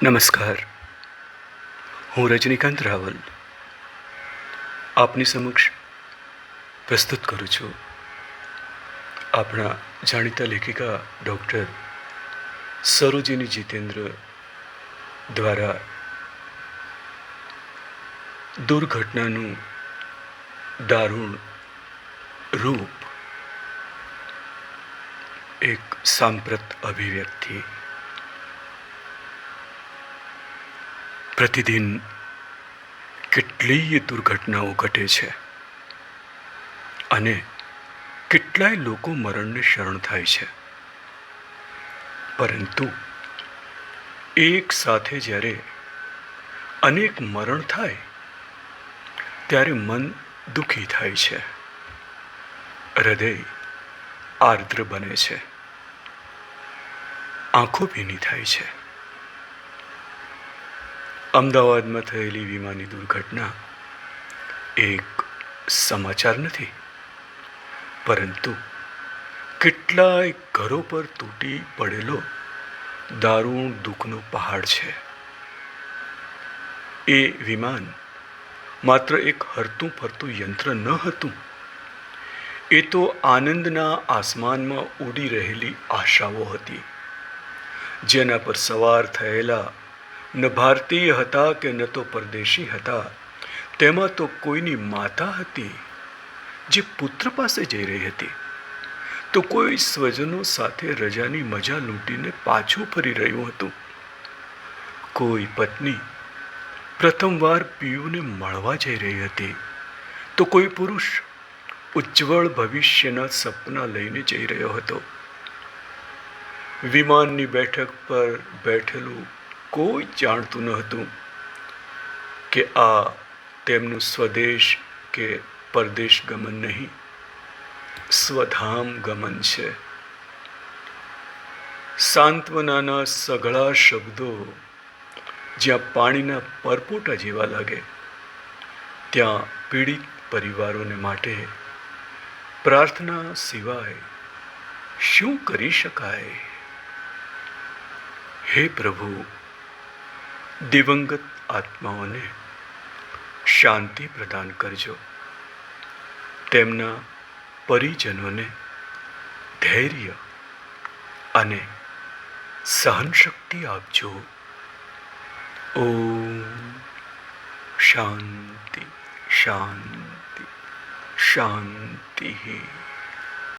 નમસ્કાર. હું રજનીકાંત રાવલ આપની સમક્ષ પ્રસ્તુત કરું છું આપણા જાણીતા લેખિકા ડૉક્ટર સરોજિની જીતેન્દ્ર દ્વારા દુર્ઘટનાનું દારૂણ રૂપ, એક સાંપ્રત અભિવ્યક્તિ. પ્રતિદિન કેટલીય દુર્ઘટનાઓ ઘટે છે અને કેટલાય લોકો મરણને શરણ થાય છે, પરંતુ એક સાથે જ્યારે અનેક મરણ થાય ત્યારે મન દુઃખી થાય છે, હૃદય આર્દ્ર બને છે, આંખો ભીની થાય છે. અમદાવાદમાં થયેલી વિમાની દુર્ઘટના એક સમાચાર નથી, પરંતુ કેટલાય ઘરો પર તૂટી પડેલો દારૂણ દુઃખનો પહાડ છે. એ વિમાન માત્ર એક હરતું ફરતું યંત્ર ન હતું, એ તો આનંદના આસમાનમાં ઉડી રહેલી આશાઓ હતી, જેના પર સવાર થયેલા ન ભારતીય હતા કે ન તો પરદેશી હતા. તેમાં તો કોઈની માતા હતી જે પુત્ર પાસે જઈ રહી હતી, તો કોઈ સ્વજનો સાથે રજાની મજા લૂંટીને પાછું ફરી રહ્યું હતું. કોઈ પત્ની પ્રથમવાર પિયુને મળવા જઈ રહી હતી, તો કોઈ પુરુષ ઉજ્જવળ ભવિષ્યના સપના લઈને જઈ રહ્યો હતો. વિમાનની બેઠક પર બેઠેલું કોઈ જાણતું ન હતું કે આ તેમનું સ્વદેશ કે પરદેશ ગમન નહીં, સ્વધામ ગમન છે. સાંત્વનાના સઘળા શબ્દો જ્યાં પાણીના પરપોટા જેવા લાગે, ત્યાં પીડિત પરિવારોને માટે પ્રાર્થના સિવાય શું કરી શકાય? હે પ્રભુ, દિવંગત આત્માઓને શાંતિ પ્રદાન કરજો, તેમના પરિજનોને ધૈર્ય અને સહનશક્તિ આપજો. ઓમ શાંતિ શાંતિ શાંતિ.